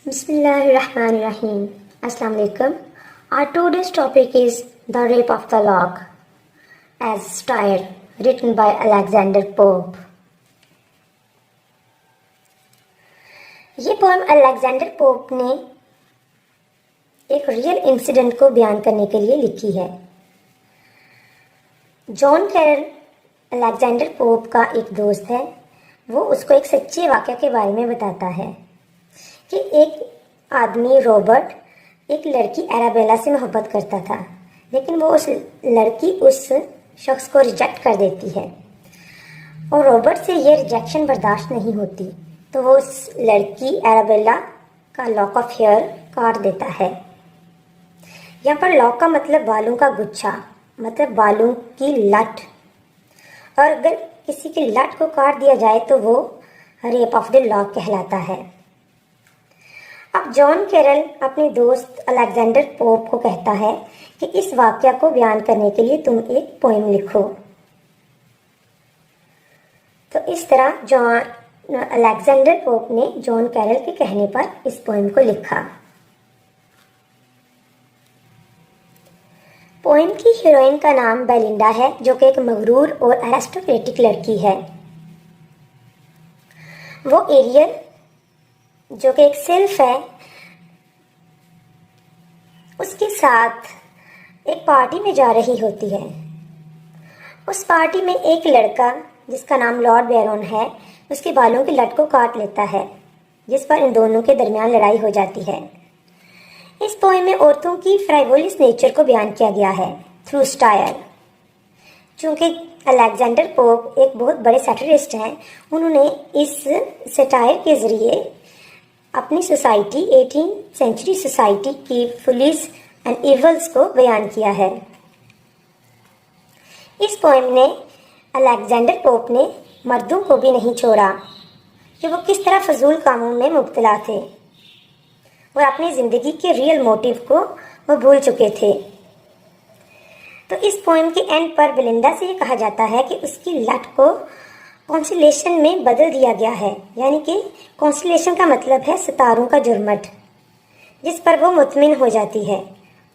Bismillahirrahmanirrahim. Assalamu alaikum. Our today's topic is The Rape of the Lock as Style, written by Alexander Pope. ये poem Alexander pope ने एक real incident को बयान करने के लिए लिखी है। जॉन कैरल अलेक्जेंडर पोप का एक दोस्त है। वो उसको एक सच्चे वाक़या के बारे में बताता है कि एक आदमी रॉबर्ट एक लड़की एराबेला से मोहब्बत करता था, लेकिन वो लड़की उस शख्स को रिजेक्ट कर देती है और रॉबर्ट से ये रिजेक्शन बर्दाश्त नहीं होती, तो वो उस लड़की एराबेला का लॉक ऑफ हेयर काट देता है। यहाँ पर लॉक का मतलब बालों का गुच्छा, मतलब बालों की लट, और अगर किसी की लट को काट दिया जाए तो वो रेप ऑफ द लॉक कहलाता है। अब जॉन कैरल अपने दोस्त अलेक्जेंडर पोप को कहता है कि इस वाक़या को बयान करने के लिए तुम एक पोएम लिखो। तो इस तरह अलेक्जेंडर पोप ने जॉन कैरल के कहने पर इस पोएम को लिखा। पोएम की हीरोइन का नाम बेलिंडा है, जो कि एक मगरूर और एरिस्टोक्रेटिक लड़की है। वो एरियल, जो कि एक सिल्फ है, उसके साथ एक पार्टी में जा रही होती है। उस पार्टी में एक लड़का जिसका नाम लॉर्ड बैरोन है, उसके बालों की लट को काट लेता है, जिस पर इन दोनों के दरमियान लड़ाई हो जाती है। इस पोएम में औरतों की फ्राइवोलिस नेचर को बयान किया गया है थ्रू स्टाइल। चूँकि अलेक्जेंडर पोप एक बहुत बड़े सैटिरिस्ट हैं, उन्होंने इस सटायर के ज़रिए अपनी सोसाइटी, 18th सेंचुरी सोसाइटी की फुलिस एंड इवल्स को बयान किया है। इस पोएम ने अलेक्जेंडर पोप ने मर्दों को भी नहीं छोड़ा कि वो किस तरह फजूल कामों में मुब्तला थे और अपनी ज़िंदगी के रियल मोटिव को वो भूल चुके थे। तो इस पोएम के एंड पर बेलिंडा से ये कहा जाता है कि उसकी लट को कॉन्स्टेलेशन में बदल दिया गया है, यानी कि कॉन्स्टेलेशन का मतलब है सितारों का झुरमुट, जिस पर वो मुतमिन हो जाती है।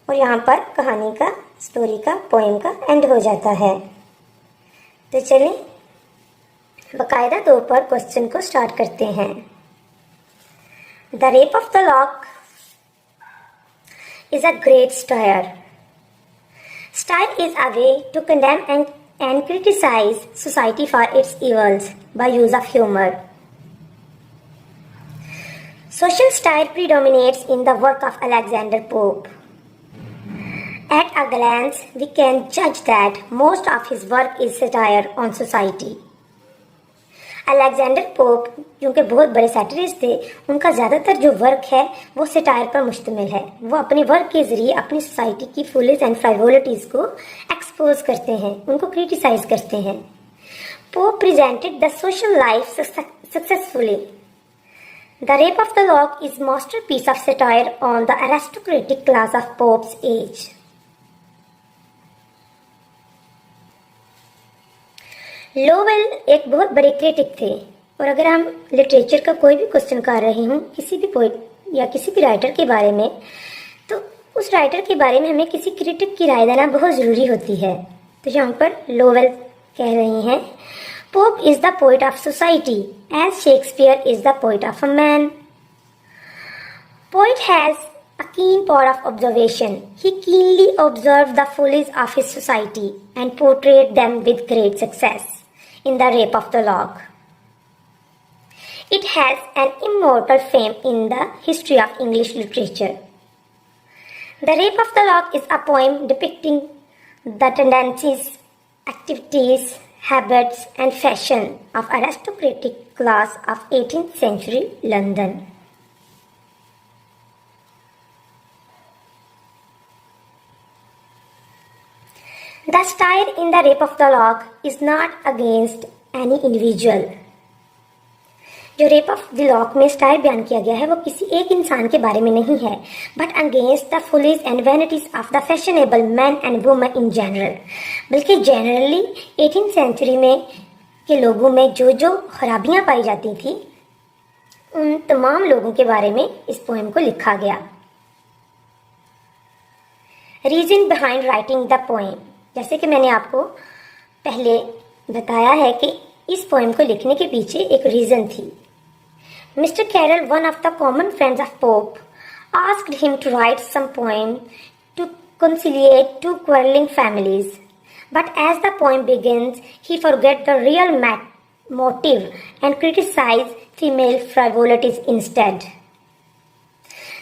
और यहाँ पर कहानी का, स्टोरी का, पोएम का एंड हो जाता है। तो चलिए बाकायदा तौर पर क्वेश्चन को स्टार्ट करते हैं। The rape of the lock is a great style. Style is a way to condemn and criticize society for its evils by use of humor. Social style predominates in the work of Alexander Pope. At a glance, we can judge that most of his work is satire on society. Alexander pope क्योंकि बहुत बड़े सैटिरिस्ट थे, उनका ज़्यादातर जो work है वो satire पर मुश्तमिल है। वो अपने वर्क के ज़रिए अपनी सोसाइटी की फुलिस एंड फ्राइवोलिटीज़ को एक्सपोज करते हैं, उनको क्रिटिसाइज करते हैं। Pope presented the social life successfully. The rape of the lock is masterpiece of satire on the aristocratic class of Pope's age. Lowell एक बहुत बड़े क्रिटिक थे, और अगर हम लिटरेचर का कोई भी क्वेश्चन कर रहे हूँ किसी भी पोइट या किसी भी राइटर के बारे में, तो उस राइटर के बारे में हमें किसी क्रिटिक की राय देना बहुत ज़रूरी होती है। तो यहाँ पर लोवेल कह रही हैं, Pope is the poet of society as Shakespeare is the poet of a man. Poet has a keen power of observation. He keenly observed the follies of his society and portrayed them with great success in The Rape of the Lock. It has an immortal fame in the history of English literature. The Rape of the Lock is a poem depicting the tendencies, activities, habits and fashion of aristocratic class of 18th century London. The style in The Rape of the Lock is not against any individual. जो rape of the lock में style बयान किया गया है वो किसी एक इंसान के बारे में नहीं है, but against the follies and vanities of the fashionable man and women in general. बल्कि जनरली 18th सेंचुरी में के लोगों में जो जो खराबियां पाई जाती थी उन तमाम लोगों के बारे में इस पोएम को लिखा गया। Reason behind writing the poem, जैसे कि मैंने आपको पहले बताया है कि इस पोएम को लिखने के पीछे एक रीजन थी। Mr Caryll, one of the common friends of Pope, asked him to write some poem to conciliate two quarreling families. But as the poem begins, he forgets the real motive and criticizes female frivolities instead.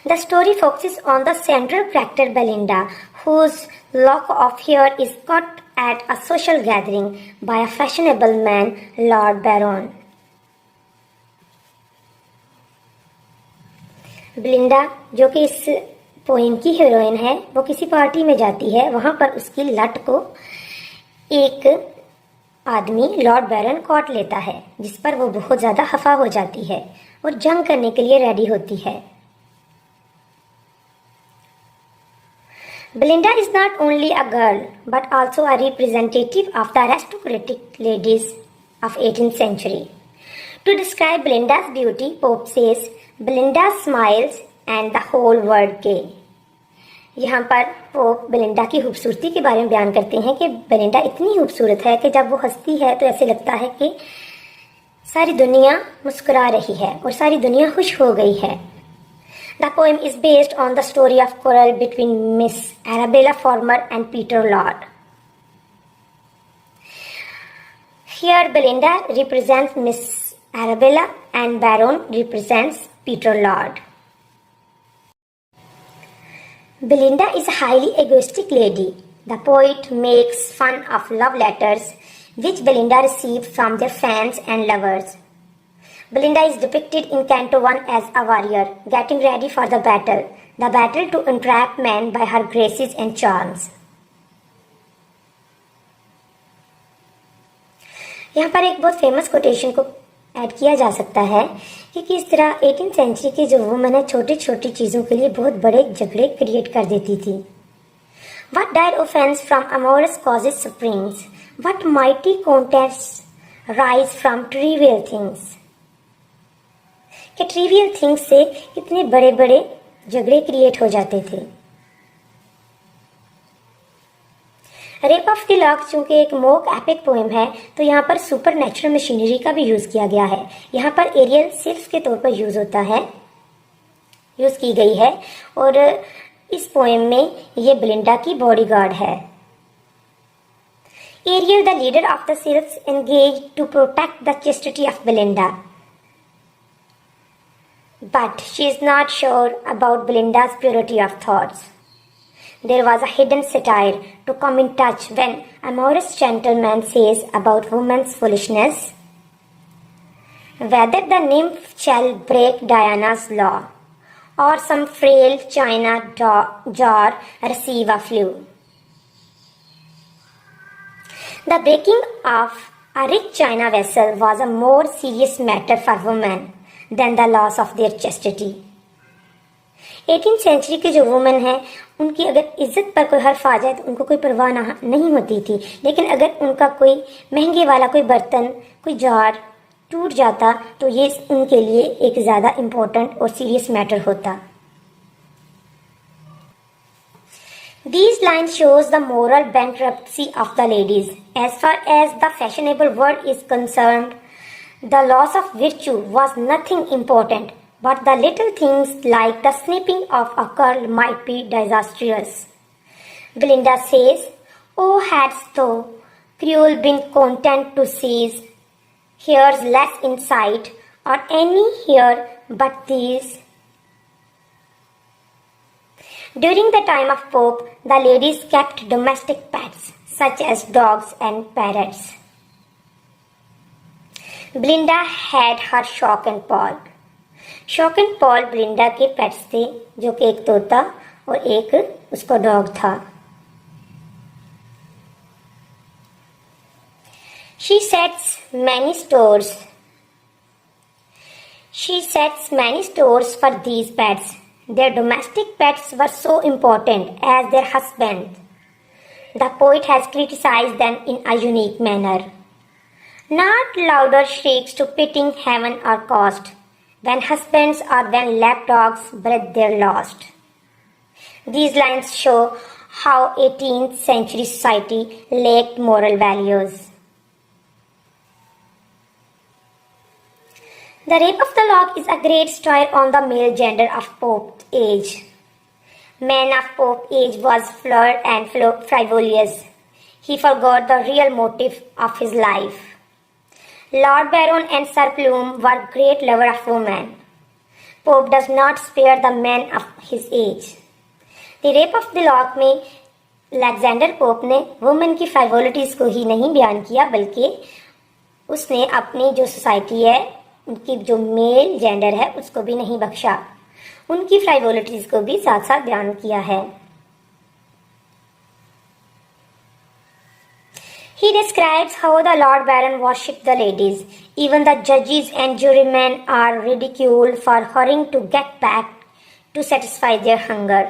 The story focuses on the central character Belinda, whose lock of hair is cut at a social gathering by a fashionable man, Lord Baron. Belinda, जो कि इस poem की heroine है, वो किसी party में जाती है। वहां पर उसकी लट को एक आदमी लॉर्ड बैरन काट लेता है, जिस पर वो बहुत ज्यादा खफा हो जाती है और जंग करने के लिए रेडी होती है। Belinda is not only a girl but also a representative of the aristocratic ladies of 18th century. To describe Belinda's beauty, Pope says, Belinda smiles and the whole world gay. यहाँ पर pope Belinda की खूबसूरती के बारे में बयान करते हैं कि बेलिंडा इतनी खूबसूरत है कि जब वो हंसती है तो ऐसे लगता है कि सारी दुनिया मुस्कुरा रही है और सारी दुनिया खुश हो गई है। The poem is based on the story of quarrel between Miss Arabella Farmer and Peter Lord. Here Belinda represents Miss Arabella and Baron represents Peter Lord. Belinda is a highly egoistic lady. The poet makes fun of love letters which Belinda received from their fans and lovers. Belinda is depicted in Canto 1 as a warrior getting ready for the battle to entrap men by her graces and charms. यहाँ पर एक बहुत famous quotation को add किया जा सकता है कि किस तरह 18th सेंचुरी की जो वुमन है छोटी छोटी चीज़ों के लिए बहुत बड़े झगड़े क्रिएट कर देती थी। What dire offense from amorous causes springs, what mighty contests rise from trivial things. कि ट्रिवियल थिंग्स से कितने बड़े बड़े झगड़े क्रिएट हो जाते थे। रेप ऑफ द लॉक चूंकि एक मोक एपिक पोएम है तो यहाँ पर सुपर नेचुरल मशीनरी का भी यूज किया गया है। यहाँ पर एरियल सिर्फ के तौर पर यूज की गई है और इस पोएम में ये बेलिंडा की बॉडीगार्ड है। Ariel, the leader of the sylphs, engage to protect the chastity of Belinda, but she is not sure about Belinda's purity of thoughts. There was a hidden satire to come in touch when amorous gentleman says about woman's foolishness, whether the nymph shall break Diana's law, or some frail china jar receive a flu. The breaking of a rich china vessel was a more serious matter for women than the loss of their chastity. 18th century की जो women है उनकी अगर इज्जत पर कोई हर्फ आ जाए तो उनको कोई परवाह नहीं होती थी, लेकिन अगर उनका कोई महंगे वाला कोई बर्तन, कोई जार टूट जाता तो ये उनके लिए एक ज़्यादा इम्पोर्टेंट और सीरियस मैटर होता। These lines shows the moral bankruptcy of the ladies. As far as the fashionable world is concerned, the loss of virtue was nothing important, but the little things like the snipping of a curl might be disastrous. Belinda says, "Oh, hadst thou, cruel, been content to seize hairs less in sight, or any hair but these." During the time of Pope, the ladies kept domestic pets, such as dogs and parrots. Belinda had her shock and Paul. Shock and Paul Belinda के pets थे, जो कि एक तोता और एक उसका dog था। She sets many stores for these pets. Their domestic pets were so important as their husbands. The poet has criticized them in a unique manner. Not louder shrieks to pitying heaven or cost. when husbands or when lapdogs breathe their last. These lines show how 18th century society lacked moral values. The Rape of the Lock is a great story on the male gender of Pope's age. Man of Pope's age was flawed and frivolous. He forgot the real motive of his life. Lord Byron and Sir Plume were great lovers of women. Pope does not spare the men of his age. The Rape of the Lock में Alexander pope ने women की फ्राइवोलिटीज को ही नहीं बयान किया, बल्कि उसने अपनी जो सोसाइटी है, उनकी जो मेल जेंडर है, उसको भी नहीं बख्शा, उनकी फ्राइवोलिटीज को भी साथ साथ बयान किया है. He describes how the Lord Baron worshipped the ladies. Even the judges and jurymen are ridiculed for hurrying to get back to satisfy their hunger.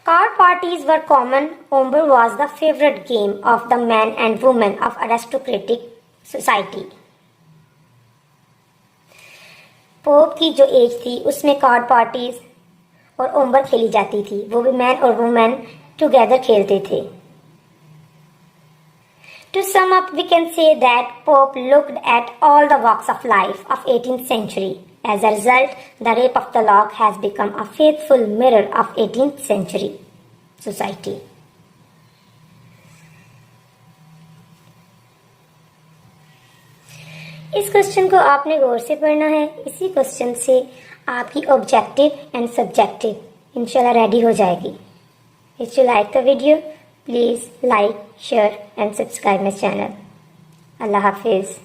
Card parties were common. Ombre was the favorite game of the men and women of aristocratic society. Pope की जो as थी उसमें card parties और ombre खेली जाती थी. वो भी मैन और वुमेन टुगेदर खेलते थे. To sum up, we can say that Pope looked at all the walks of life of 18th century. As a result, the Rape of the Lock has become a faithful mirror of 18th century society. इस question को आपने गौर से पढ़ना है. इसी question से आपकी objective and subjective इंशाल्लाह रेडी हो जाएगी. If you like the video, please like, share and subscribe my channel. Allah Hafiz.